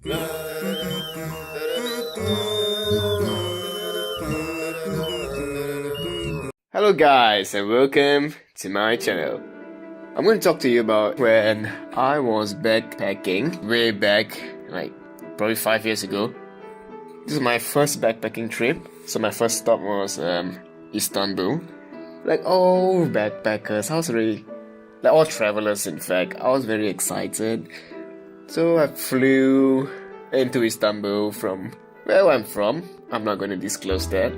Hello guys and welcome to my channel. I'm going to talk to you about when I was backpacking way back, like probably 5 years ago. This is my first backpacking trip. So my first stop was Istanbul. Like all backpackers, I was really, like all travelers in fact, I was very excited. So I flew into Istanbul from where I'm from. I'm not going to disclose that.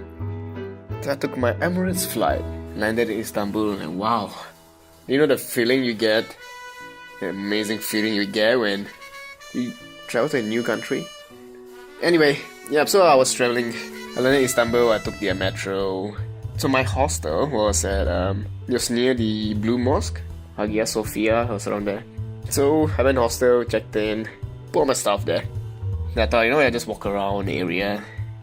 So I took my Emirates flight, landed in Istanbul, and wow, you know the feeling you get, the amazing feeling you get when you travel to a new country. Anyway, yeah, so I was traveling. I landed in Istanbul. I took the metro. So my hostel was at it was near the Blue Mosque, Hagia Sophia. I was around there. So I went hostel, checked in, put all my stuff there. Then I thought, I just walk around the area.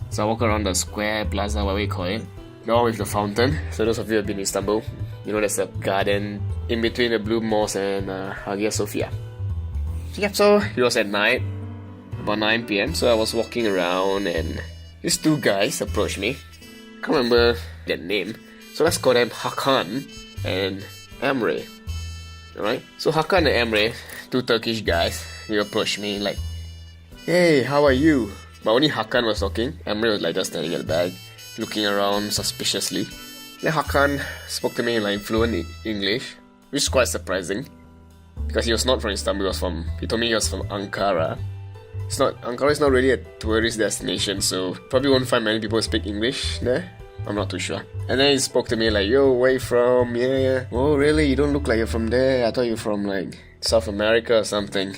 So I walk around the square, plaza, whatever you call it. The one with the fountain. So those of you who have been in Istanbul, there's a garden in between the Blue Mosque and Hagia Sophia. Yeah, so it was at night, about 9 p.m. So I was walking around and these two guys approached me. I can't remember their name. So let's call them Hakan and Emre. Alright? So Hakan and Emre, two Turkish guys, they approached me like, "Hey, how are you?" But only Hakan was talking. Emre was like just standing at the back, looking around suspiciously. Then Hakan spoke to me in like fluent English, which is quite surprising. Because he was not from Istanbul, he told me he was from Ankara. Ankara is not really a tourist destination, so probably won't find many people who speak English there. I'm not too sure. And then he spoke to me like, "Yo, where you from? Yeah. Oh, really? You don't look like you're from there. I thought you're from like South America or something."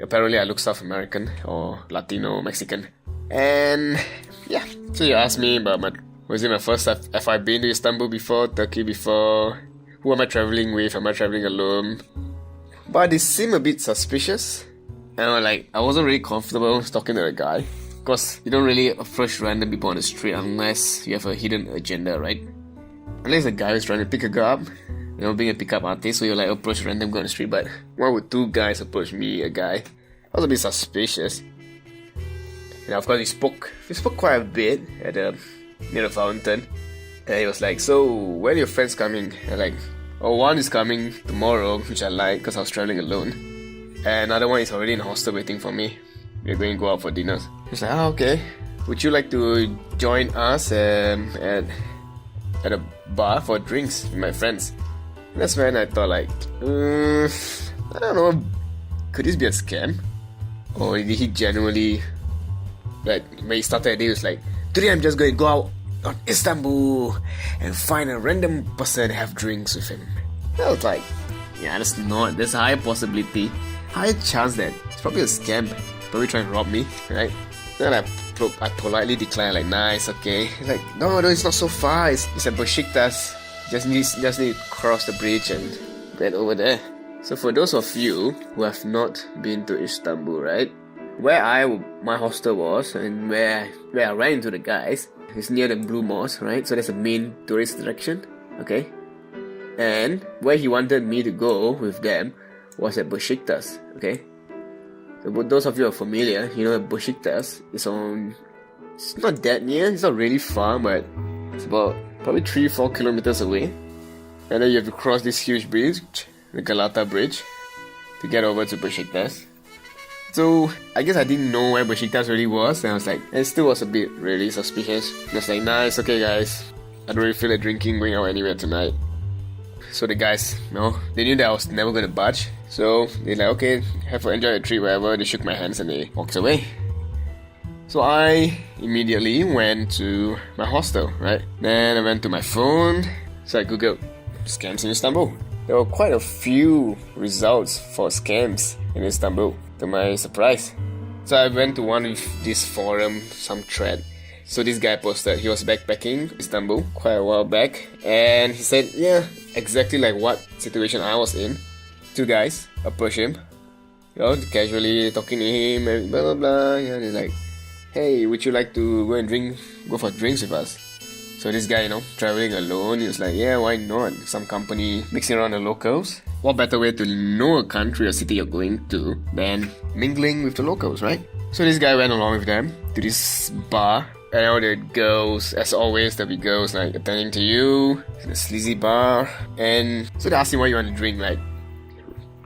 Apparently I look South American or Latino, Mexican. And yeah, so you asked me about was it my first have I been to Istanbul before, Turkey before? Who am I traveling with? Am I traveling alone? But they seem a bit suspicious. And I wasn't really comfortable talking to the guy. Because you don't really approach random people on the street unless you have a hidden agenda, right? Unless the guy is trying to pick a girl up, being a pickup artist, so you approach random guy on the street. But why would two guys approach me, a guy? I was a bit suspicious. And of course we spoke quite a bit at near the fountain. And he was like, "So when are your friends coming?" And like, "Oh, one is coming tomorrow," which I like because I was traveling alone. And another one is already in the hostel waiting for me. We're going to go out for dinner. He's like, "Okay. Would you like to join us at a bar for drinks with my friends?" And that's when I thought I don't know, could this be a scam? Or did he genuinely, when he started the day, he was like, "Today I'm just going to go out on Istanbul and find a random person and have drinks with him." I was like, yeah, there's a high possibility, high chance that it's probably a scam. Probably trying to rob me, right? Then I politely declined, like, "Nice, okay." He's like, no, it's not so far. It's at Besiktas. Just need to cross the bridge and get over there. So for those of you who have not been to Istanbul, right? Where my hostel was and where I ran into the guys is near the Blue Mosque, right? So that's a main tourist attraction, okay? And where he wanted me to go with them was at Besiktas, okay? So those of you who are familiar, Besiktas is it's not that near, it's not really far, but it's about probably 3-4 kilometers away. And then you have to cross this huge bridge, the Galata Bridge, to get over to Besiktas. So I guess I didn't know where Besiktas really was, and I was like, it still was a bit really suspicious. I was like, "Nah, it's okay guys, I don't really feel like drinking, going out anywhere tonight." So the guys, they knew that I was never going to budge. So they're like, "Okay, enjoy the trip, whatever." They shook my hands and they walked away. So I immediately went to my hostel, right? Then I went to my phone. So I googled scams in Istanbul. There were quite a few results for scams in Istanbul, to my surprise. So I went to one of this forum, some thread. So this guy posted, he was backpacking Istanbul quite a while back, and he said, yeah, exactly like what situation I was in. Two guys approached him, casually talking to him and blah blah blah. And he's like, "Hey, would you like to go for drinks with us?" So this guy, traveling alone, he was like, yeah, why not? Some company mixing around the locals. What better way to know a country or city you're going to than mingling with the locals, right? So this guy went along with them to this bar. And all the girls, as always, there'll be girls like attending to you in a sleazy bar. And so they asked him what you want to drink, like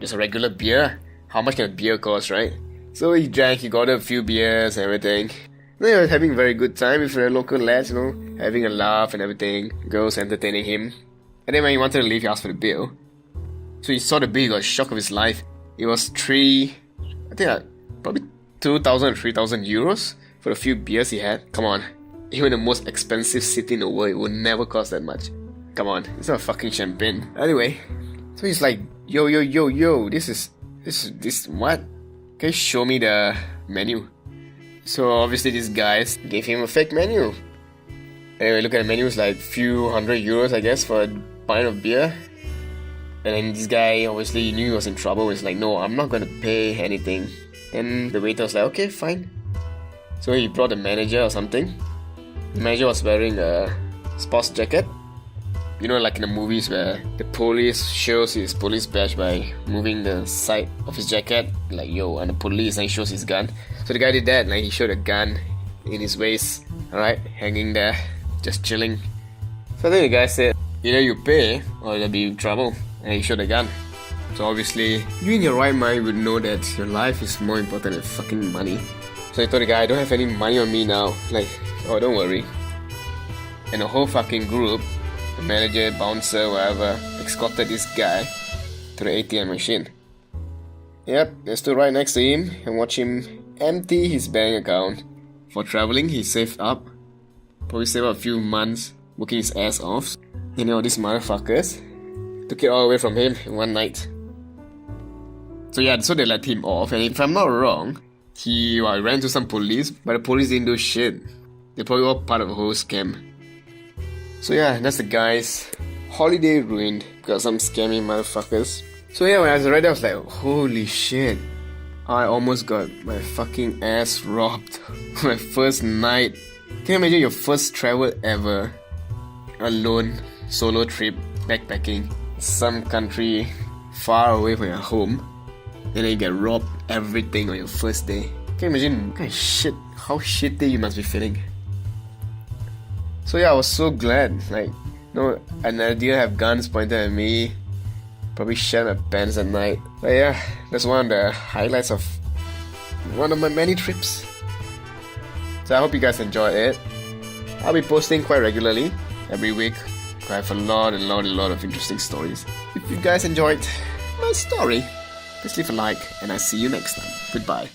just a regular beer. How much can a beer cost, right? So he drank, he got a few beers and everything. They were having a very good time with the local lads, having a laugh and everything. Girls entertaining him. And then when he wanted to leave, he asked for the bill. So he saw the bill, he got a shock of his life. It was probably 2,000 or 3,000 euros for the few beers he had. Come on. Even the most expensive city in the world, it would never cost that much. Come on, it's not fucking champagne. Anyway, so he's like, yo, this what? Can you show me the menu? So obviously these guys gave him a fake menu. Anyway, look at the menu, it's like few hundred euros, I guess, for a pint of beer. And then this guy obviously knew he was in trouble. He's like, no, I'm not gonna pay anything. And the waiter was like, okay, fine. So he brought the manager or something. The manager was wearing a sports jacket. Like in the movies where the police shows his police badge by moving the side of his jacket. Like, yo, and the police, and he shows his gun. So the guy did that, like he showed a gun in his waist, alright, hanging there, just chilling. So then the guy said, either you pay or there'll be trouble. And he showed a gun. So obviously, you in your right mind would know that your life is more important than fucking money. So he told the guy, I don't have any money on me now. Like, oh, don't worry. And the whole fucking group, the manager, bouncer, whatever, escorted this guy to the ATM machine. Yep, they stood right next to him and watched him empty his bank account. For traveling, he saved up. Probably saved up a few months, working his ass off. These motherfuckers took it all away from him in one night. So yeah, so they let him off, and if I'm not wrong, he ran to some police, but the police didn't do shit. They probably were part of a whole scam. So yeah, that's the guy's holiday ruined because some scammy motherfuckers. So yeah, when I read it, I was like, holy shit. I almost got my fucking ass robbed my first night. Can you imagine your first travel ever? Alone, solo trip, backpacking, some country far away from your home. And then you get robbed everything on your first day. Can you imagine how shitty you must be feeling? So yeah, I was so glad. And I didn't have guns pointed at me. Probably shat my pants at night. But yeah, that's one of the highlights of one of my many trips. So I hope you guys enjoyed it. I'll be posting quite regularly, every week. I have a lot of interesting stories. If you guys enjoyed my story, please leave a like, and I'll see you next time. Goodbye.